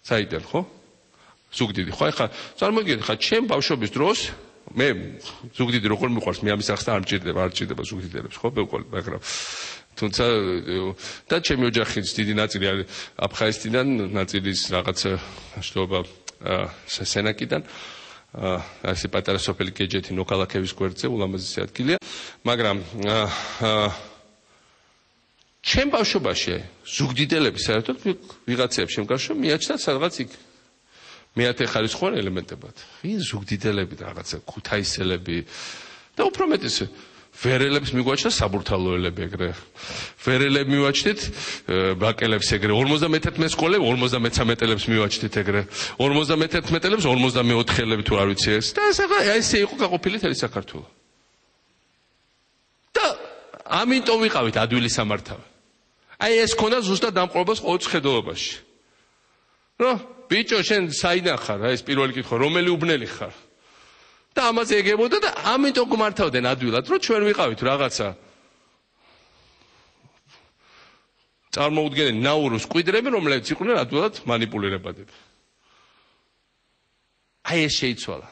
საიდან, ხო? ზუგდიდი, ხო? ეხლა წარმოგიდგენთ, ხა ჩემ ბავშვობის დროს მე ზუგდიდი როგორ მიყვარს, მე ამის ახსნა არ მჭირდება ზუგდიდელებს, ხო? მაგრამ თუმცა და ჩემი ოჯახის დიდი ნაწილი არის აფხაზეთიდან, ნაწილის რაღაც შტობა სენაკიდან. ასე პატარა სოფელი გეჯეთი ნოქალაქების გვერდზე ულამაზესი ადგილია, მაგრამ ჩემ ბავშვობაში ზუგდიდელები საერთოდ ვიღაცებს შემგარშო მიაჩნდათ სადღაც იქ მეათე ხარისხოვან ელემენტებად. ვინ ზუგდიდელები და რაღაცა ქუთაისელები და უფრო მეტიც ვერელებს მიგვაჩნდა საბურთალოელები ეგრე. ვერელები მივაჩნდით ბაკელებს ეგრე 51 სკოლები 53-ელებს მივაჩნდით ეგრე. 51-ელებს 54-ელები თუ არ ვიცი ეს. და ესე იყო გაყოფილი თელი საქართველო. და ამიტომ ვიყავით ადვილი სამართავი. აი ეს ქონდა ზუსტად დამყრობას ყოველ ხედულობაში. რო ბიჭო შენ საიდან ხარ? აი ეს პირველი კითხვა, რომელი უბნელი ხარ? და ამაზე ეგებოდა და ამიტომ გმართავდნენ ადვილად, რომ ჩვენ ვიყავით რაღაცა წარმოუდგენელი ნაურუს კვიდრები, რომლებიც იყვნენ ადვილად манипуლირებადები. აი ეს შეიცვალა.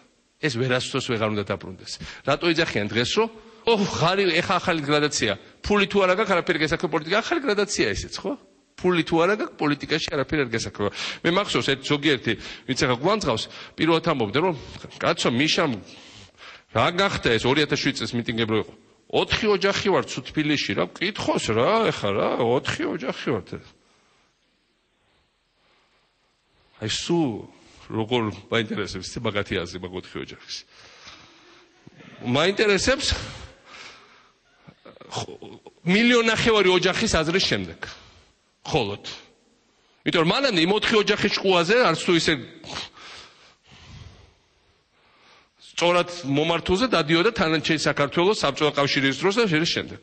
ეს ვერასდროს ვეღარ უნდა დაბრუნდეს. რატო იძახიან დღეს, რომ ხარი ეხა ახალი გრადაცია. ფული თუ არა გაქვს, არაფერი გასაქმე პოლიტიკა, ახალი გრადაცია ესეც, ხო? ფული თუ არა გაქვს, პოლიტიკაში არაფერი არ გასაქმე. მე მახსოვს ერთ ზოგიერთი, ვინც ახლა გვანძღავს, პირველად ამბობდა, რომ კაცო მიშამ რა გახდა ეს 2007 წელს მიტინგები რო იყო. 4 ოჯახი ვართ თბილისში, რა გკითხოს რა, ეხა რა, 4 ოჯახი ვართ. აი სულ როგორ მაინტერესებს ეს მაგათი აზრი მაგ 4 ოჯახის. მაინტერესებს 1.5 მილიონი ოჯახის აზრის შემდეგ. ხოლოდ. იმიტომ რომ მანამდე იმ 4 ოჯახის ჭკუაზე არც თუ ისე სწორად მომართულზე დადიოდა თანაჩე საქართველოს საბჭოთა კავშირის დროს და შერის შემდეგ.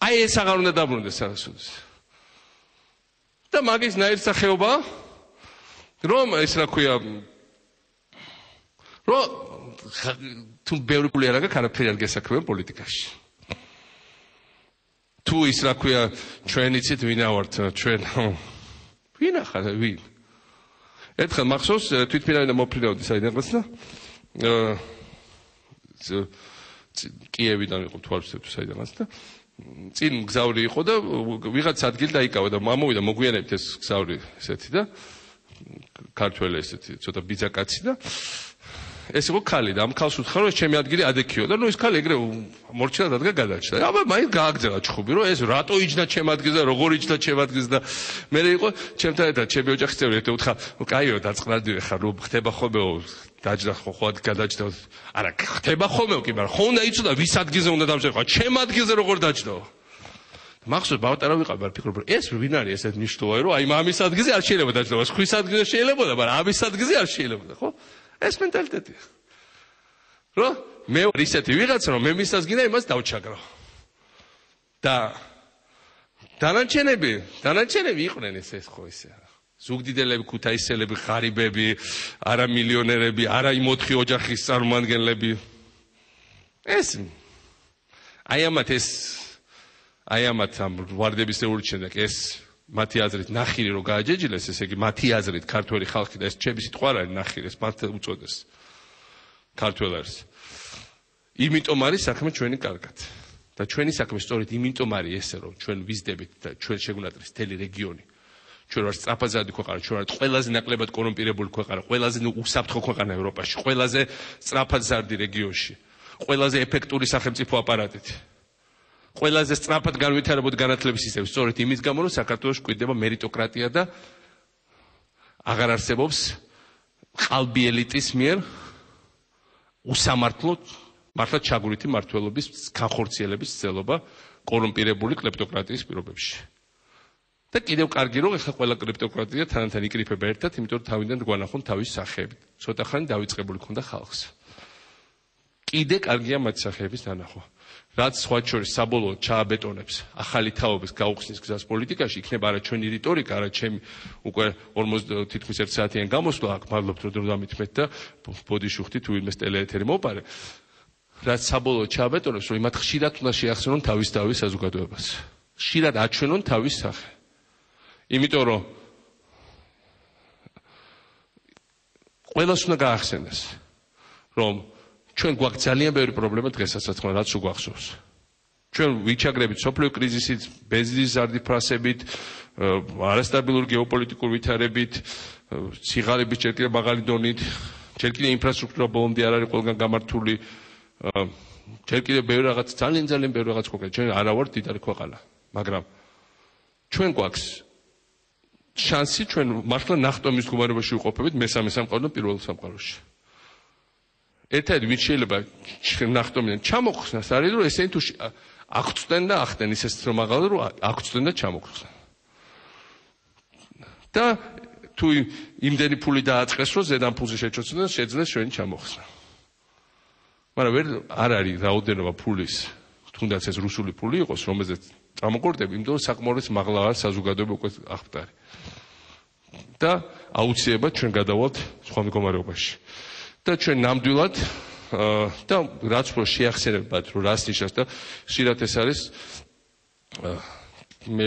აი ეს აღარ უნდა დაბრუნდეს არასოდეს. და მაგის ნაირსახეობა რომ ეს რა ქვია რომ თუ ბევრი პული არ აქვს არაფერი არ გასაქმეა პოლიტიკაში. თუ ის რა ქვია ჩვენ იცით ვინა ვართ ჩვენ ვინ ახლა ვინ ერთხელ მახსოვს თვითმფრინავიდან მოფრინავდი საიდანაც და კიევიდან იყო თუ არ ვიცი საიდანაც და წინ გზავრი იყო და ვიღაც ადგილი დაიკავა და ამოვიდა მოგვიანებით ეს გზავრი ესეთი და ქართველი ესეთი ცოტა ბიძაკაცი და ეს იყო ქალი და ამ ქალს უთხრა რომ ეს ჩემი ადგილი ადექიო და ნუ ეს ქალი ეგრე მორჩილა დადგა გადაჭდა. აბა მაინც გააგზავნა ჩხუბი რომ ეს რატო იჯდა ჩემ ადგილზე და როგორ იჯდა ჩემ ადგილზე და მე იყო ჩემთან ერთად ჩემი ოჯახის წევრი ერთი უთხრა კაიო დაწყნადივე ხარ რომ ხდება ხოლმე დაჯდა ხო გადაჭდა არა ხდება ხოლმე კი მაგრამ ხო უნდა იცოდა ვის ადგილზე უნდა დამჭერყო ჩემ ადგილზე როგორ დაჭდო მახსოვს ბავტარა ვიყავ მაგრამ ფიქრობ რომ ეს ვინ არის ესეთ ნიშნულოვანი რომ აი მამის ადგილზე არ შეიძლება დაჭდო ხვის ადგილზე შეიძლება მაგრამ ამის ადგილზე არ შეიძლება ხო ეს მენტალიტეტია. რო მე ვარ ისეთი ვიღაცა რომ მე მისას გინდა იმას დავჩაგრო. და დანარჩენები იყვნენ ეს ხო ისე. ზუგდიდელები, ქუთაისელები, ღარიბები, არა მილიონერები, არა იმ 4 ოჯახის წარმომადგენლები. ეს აი ამათ ამ ვარდების ეურჩენდა ეს მათი აზრით ნახირი რო გააჯეჯილეს, ესე იგი მათი აზრით ქართველი ხალხი და ეს ჩემი სიტყვა არ არის ნახირი, ეს მათ უწოდეს ქართველ არის. იმიტომ არის საქმე ჩვენი კარგად. და ჩვენი საქმე სწორედ იმიტომ არის ესე, რომ ჩვენ ვიზდებით და ჩვენ შეგვნატრეს მთელი რეგიონი. ჩვენ ვართ სწრაფაზრადი ქვეყანა, ჩვენ ვართ ყველაზე ნაკლებად კორუმპირებული ქვეყანა, ყველაზე უსაფრთხო ქვეყანა ევროპაში, ყველაზე სწრაფაზრადი რეგიონში, ყველაზე ეფექტური სახელმწიფო აპარატით. ყველაზე სწრაფად განვითარებული განათლების სისტემა, სწორედ იმის გამო, რომ საქართველოს კვირდება მერიტოკრატია და აღარ არსებობს ყალბი ელიტის მიერ უსამართლო მართლაც ჩაგვრითი მმართველობის განხორციელების ცდილობა კორუმპირებული კლეპტოკრატიის პირობებში. და კიდევ კარგი რომ ეხლა ყველა კლეპტოკრატია თანათან იკრიფება ერთად, იმიტომ რომ თავიდან გვანახონ თავის სახეებით. ცოტა ხანი დავიწყებული ქონდა ხალხს. კიდე კარგია მათ სახეების დანახვა. რაც სხვა შორის საბოლოოდ ჩააბეტონებს ახალი თაობის გაუხსნის გზას პოლიტიკაში, იქნება არა ჩვენი რიტორიკა, არა ჩემი უკვე 40 თითქმის 1 საათიან გამოსვლა აქ, მადლობთ რომ დამითმეთ და ბოდიშუხტი თუ იმეს ტელეეთერი მოპარე. რაც საბოლოოდ ჩააბეტონებს, რომ იმათ ხშირად უნდა შეახსენონ თავის საზოგადოებას. ხშირად აჩვენონ თავის სახე. იმიტომ რომ ყველას უნდა გაახსენდეს, რომ ჩვენ გვაქვს ძალიან ბევრი პრობლემა დღესაც, რაც უგვახსოვს. ჩვენ ვიჩაგრებით სოფლიო კრიზისით, ბენზინის ზარდიფრასებით, არასტაბილური გეოპოლიტიკური ვითარებით, სიღარიბის ჯერ კიდევ მაღალი დონით, ჯერ კიდევ ინფრასტრუქტურა ბოლომდე არ არის ყველგან გამართული, ჯერ კიდევ ბევრი რაღაც, ძალიან ბევრი რაღაც გვაქვს. ჩვენ არა ვართ დიდარი ქვეყანა, მაგრამ ჩვენ გვაქვს შანსი ჩვენ მართლა ნახტომის მდგომარეობაში ვიყოფებით მესამე სამყარო და პირველ სამყაროში. ერთად ვით შეიძლება ნახტომიდან ჩამოხსნას არის რომ ესენი თუ აღწვდენ და ახდენ ისეს რომ მაღალ რომ აღწვდენ და ჩამოხსნან. და თუ იმდენი ფული დააწყეს რომ ზედან ფულზე შეჩოცდნენ შეძლეს ჩვენი ჩამოხსნა. მაგრამ არ არის რაოდენობა ფულის, თუნდაც ეს რუსული ფული იყოს, რომელზეც წამოყურდები, იმიტომ რომ საკმაოდ მაღლა არის საზოგადოება უკვე აღბტარი. და აუცილებლად ჩვენ გადავალთ სხვა მდგომარეობაში. და ჩვენ ნამდვილად და რაც უფრო შეახსენებათ, რომ რას ნიშნავს და ხშირად ეს არის მე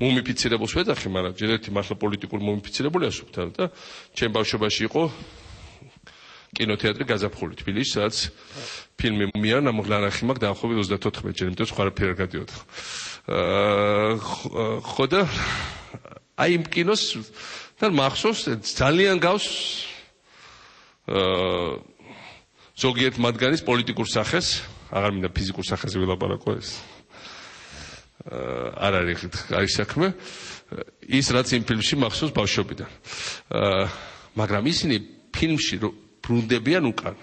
მუმიფიცირებულს ვეძახი, მაგრამ ჯერ ერთი მართლა პოლიტიკური მუმიფიცირებული ასუფთავ და ჩემ ბავშვობაში იყო კინოთეატრი გაზაფხული თბილისში, სადაც ფილმი მუმია ნამღლანახი მაქვს დაახლოებით 34 ჯერ, იმიტომ სხვა არაფერი არ გადიოდა. ხო და აი იმ კინოს და მახსოვს ძალიან გავს ზოგიერთ მათგანის პოლიტიკურ სახეს, აღარ მინდა ფიზიკურ სახეზე ვილაპარაკო ეს. არ არის საქმე. ის რაც იმ ფილმში მახსოვს ბავშვობიდან. მაგრამ ისინი ფილმში ბრუნდებიან უკან.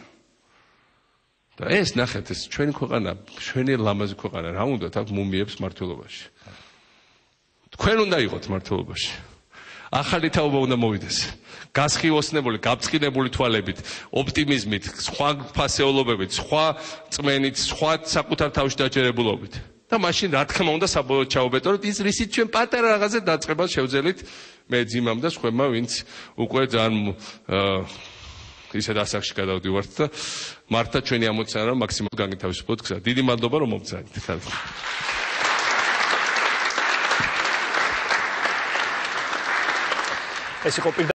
და ეს ნახეთ, ეს ჩვენი ქვეყანა, ჩვენი ლამაზი ქვეყანა, რა უნდათ აქ მუმიებს მმართველობაში. თქვენ უნდა იყოთ მმართველობაში. ახალი თაობა უნდა მოვიდეს. გასხივოსნებული, გაბწყინებული თვალებით, ოპტიმიზმით, სხვა ფასეულობებით, სხვა წმენით, სხვა საკუთარ თავში დაჯერებულობით. და მაშინ რა თქმა უნდა საბოლოოდ ჩაუბეტონოთ ის რისით ჩვენ პატარა რაღაცზე დაწყებას შევძელით მე ძიმამ და სხვებმა, ვინც უკვე ძალიან ისეთ ასაკში გადავდივართ და მართლა ჩვენი ამოცანა რომ მაქსიმალურად განვითარებოთ გზა. დიდი მადლობა რომ მომწანით. ეს იყო